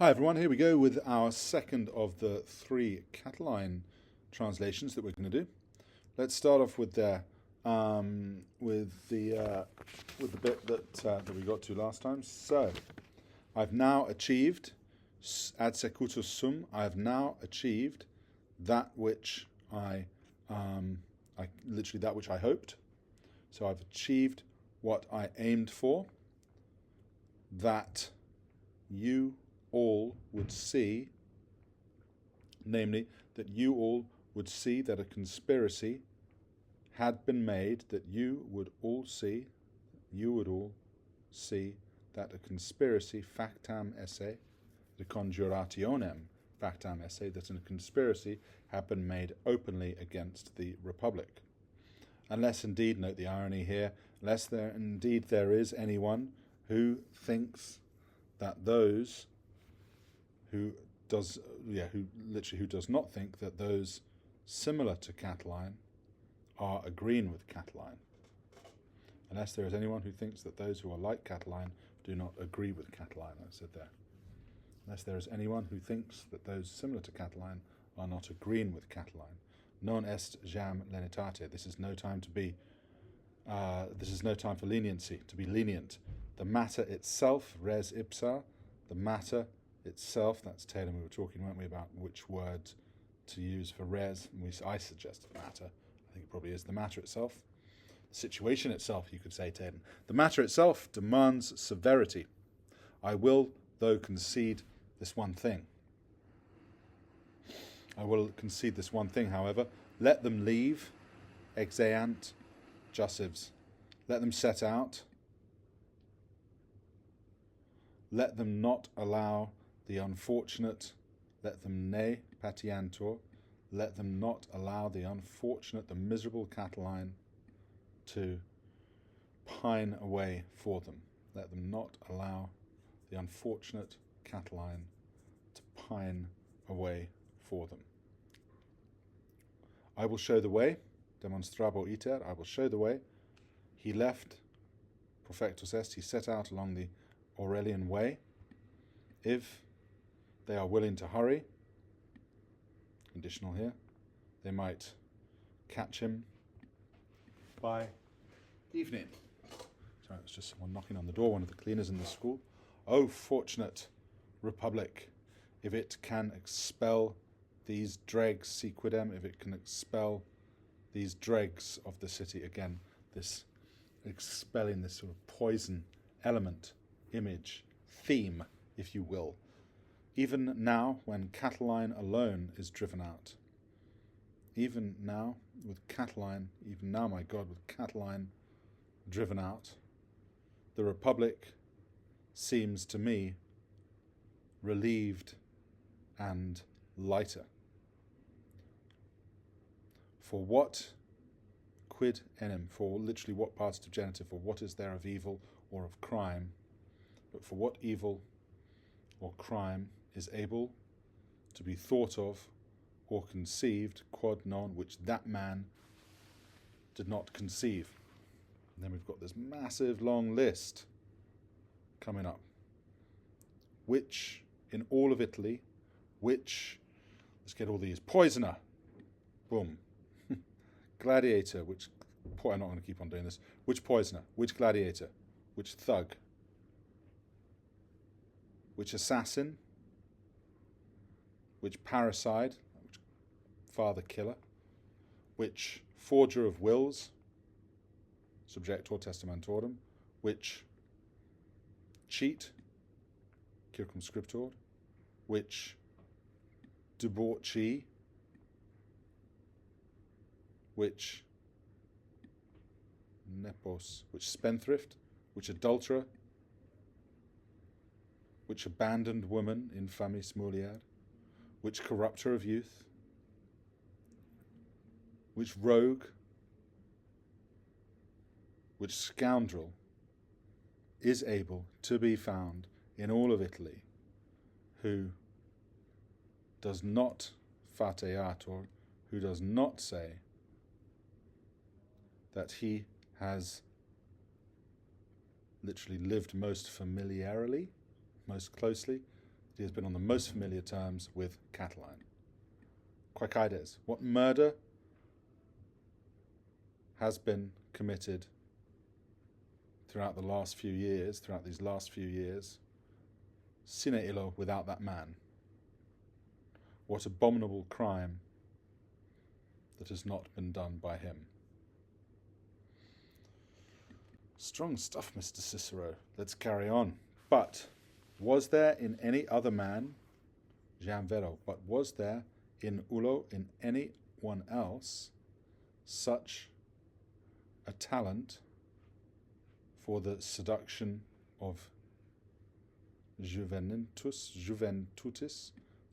Hi everyone, here we go with our second of the three Catiline translations that we're going to do. Let's start off with the bit that we got to last time. So, I've now achieved ad secutus sum. I have now achieved that which literally that which I hoped. So I've achieved what I aimed for. That you all would see, namely, that you all would see that a conspiracy had been made, that you would all see that a conspiracy, factam esse, the conjurationem factam esse, that a conspiracy had been made openly against the Republic. Unless indeed, note the irony here, unless there is anyone who thinks that those who does not think that those similar to Catiline are agreeing with Catiline. Unless there is anyone who thinks that those who are like Catiline do not agree with Catiline, I said there. Unless there is anyone who thinks that those similar to Catiline are not agreeing with Catiline. Non est jam lenitate. This is no time to be. This is no time for leniency. To be lenient. The matter itself, res ipsa. The matter itself. That's Taylor. We were talking, weren't we, about which word to use for res? I suggested matter. I think it probably is the matter itself. The situation itself, you could say, Taylor. The matter itself demands severity. I will, though, concede this one thing. I will concede this one thing, however. Let them leave, exeant, jussives. Let them set out. Let them not allow the unfortunate, let them ne patiantur, let them not allow the unfortunate, the miserable Catiline to pine away for them. Let them not allow the unfortunate Catiline to pine away for them. I will show the way, demonstrabo iter, I will show the way. He left, profectus est, he set out along the Aurelian way. If they are willing to hurry, conditional here, they might catch him by evening. Sorry, it's just someone knocking on the door, one of the cleaners in the school. Oh, fortunate Republic, if it can expel these dregs, si quidem, if it can expel these dregs of the city. Again, this expelling this sort of poison element, image, theme, if you will. Even now, when Catiline alone is driven out, even now, with Catiline, even now, my God, with Catiline driven out, the Republic seems to me relieved and lighter. For what quid enim, for literally what partitive genitive, for what is there of evil or of crime, but for what evil or crime is able to be thought of or conceived, quod non, which that man did not conceive. And then we've got this massive long list coming up, which in all of Italy, which, let's get all these, poisoner, boom, gladiator, which, I'm not going to keep on doing this, which poisoner, which gladiator, which thug, which assassin, which parricide, which father killer, which forger of wills, subjector testamentorum, which cheat, circumscriptor, which debauchee, which nepos, which spendthrift, which adulterer, which abandoned woman, infamis mulier, which corrupter of youth, which rogue, which scoundrel is able to be found in all of Italy, who does not fateator, who does not say that he has literally lived most familiarly, most closely he has been on the most familiar terms with Catiline. Quaquides, what murder has been committed throughout these last few years, sine illo, without that man? What abominable crime that has not been done by him? Strong stuff, Mr. Cicero. Let's carry on. But was there in any other man, jam vero, but was there in Ullo, in anyone else, such a talent for the seduction of juventutis,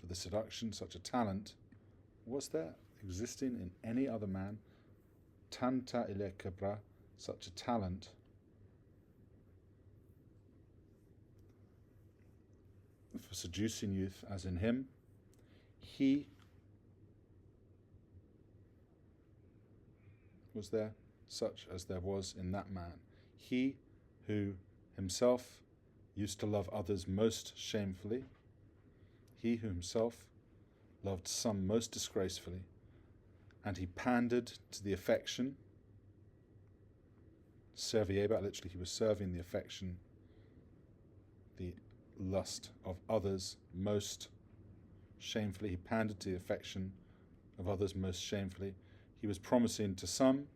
for the seduction, such a talent, was there existing in any other man, tanta ille quebra, such a talent for seducing youth as in him? He was there such as there was in that man. He who himself used to love others most shamefully, he who himself loved some most disgracefully, and he pandered to the affection, servieba, literally he was serving the affection, the lust of others most shamefully. He pandered to the affection of others most shamefully. He was promising to some,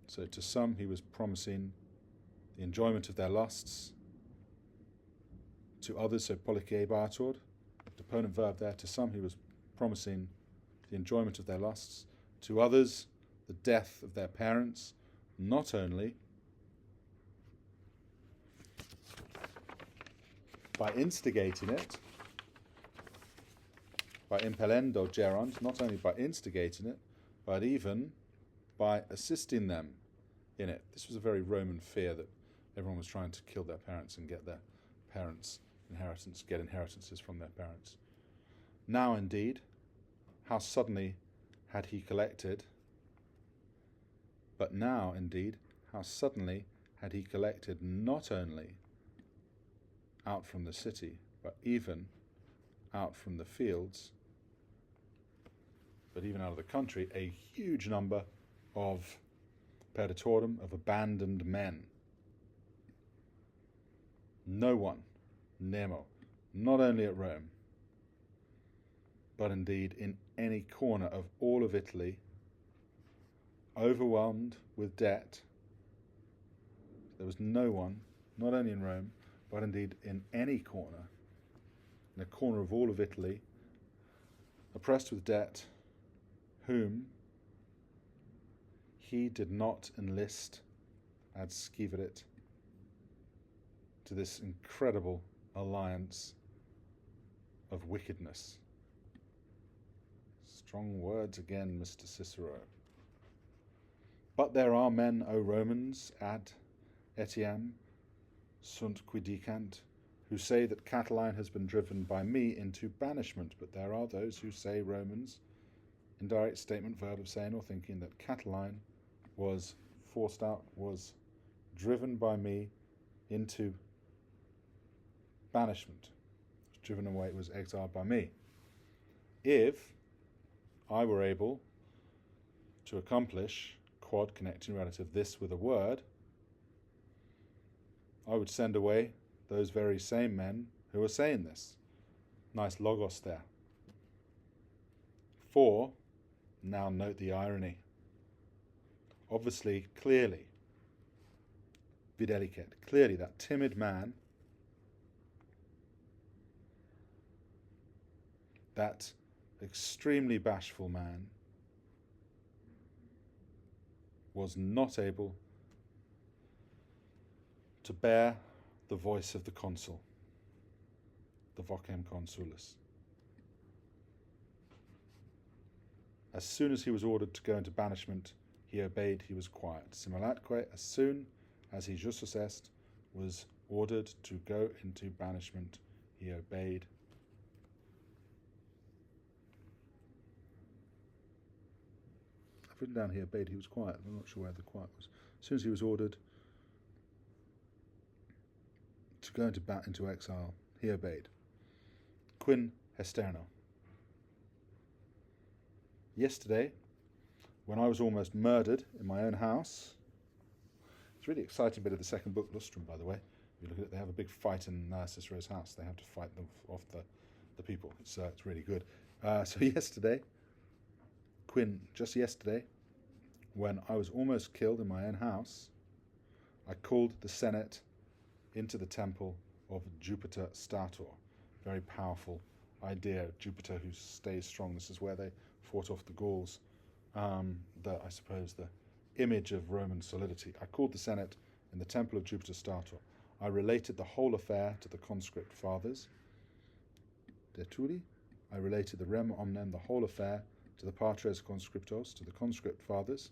so to some he was promising the enjoyment of their lusts. To others, so polykeibator, deponent verb there, to some he was promising the enjoyment of their lusts. To others, the death of their parents, not only by instigating it, by impellendo gerund, not only by instigating it, but even by assisting them in it. This was a very Roman fear, that everyone was trying to kill their parents and get their parents' get inheritances from their parents. Now indeed, how suddenly had he collected, but now indeed, how suddenly had he collected not only out from the city, but even out from the fields, but even out of the country, a huge number of perditorum, of abandoned men. No one, nemo, not only at Rome, but indeed in any corner of all of Italy, overwhelmed with debt. There was no one, not only in Rome, but indeed in any corner, in a corner of all of Italy, oppressed with debt, whom he did not enlist, ad sciverit, to this incredible alliance of wickedness. Strong words again, Mr. Cicero. But there are men, O Romans, ad etiam sunt qui dicant, who say that Catiline has been driven by me into banishment. But there are those who say, Romans, indirect statement, verb of saying or thinking, that Catiline was forced out, was driven by me into banishment, was driven away, was exiled by me. If I were able to accomplish, quod connecting relative, this with a word, I would send away those very same men who are saying this. Nice logos there. For, now note the irony, obviously, clearly, videlicet, clearly that timid man, that extremely bashful man, was not able to bear the voice of the consul, the vocem consulis. As soon as he was ordered to go into banishment, he obeyed, he was quiet. Similatque, as soon as he justus est was ordered to go into banishment, he obeyed. I've written down here, obeyed, he was quiet. I'm not sure where the quiet was. As soon as he was ordered to go into exile. He obeyed. Quin hesterno. Yesterday, when I was almost murdered in my own house, it's a really exciting bit of the second book, Lustrum, by the way. If you look at it, they have a big fight in Cicero's house. They have to fight them off the people. It's really good. So yesterday, just yesterday, when I was almost killed in my own house, I called the Senate into the temple of Jupiter Stator. Very powerful idea, Jupiter who stays strong. This is where they fought off the Gauls. I suppose the image of Roman solidity. I called the Senate in the temple of Jupiter Stator. I related the whole affair to the conscript fathers. Deturi. I related the rem omnem, the whole affair, to the patres conscriptos, to the conscript fathers.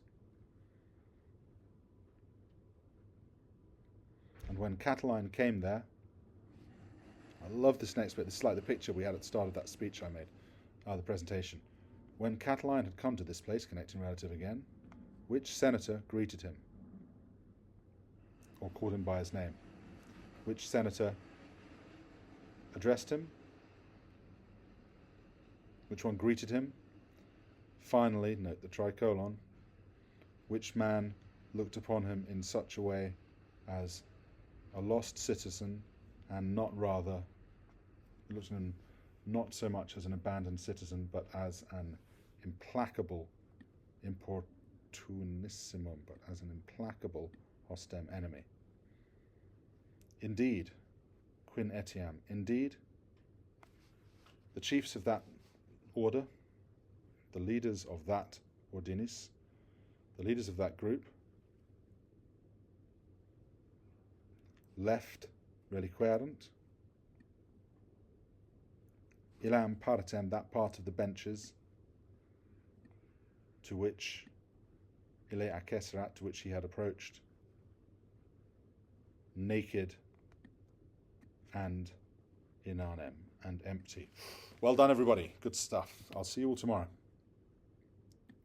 And when Catiline came there, I love this next bit. This is like the picture we had at the start of that speech I made, the presentation. When Catiline had come to this place, connecting relative again, which senator greeted him? Or called him by his name? Which senator addressed him? Which one greeted him? Finally, note the tricolon, which man looked upon him in such a way as a lost citizen, and not so much as an abandoned citizen, but as an implacable importunissimum, but as an implacable hostem enemy. Indeed, quin etiam, indeed, the chiefs of that order, the leaders of that ordinis, the leaders of that group, left reliquerunt, illam partem, that part of the benches to which ille accesserat, to which he had approached, naked and inanem, and empty. Well done, everybody. Good stuff. I'll see you all tomorrow.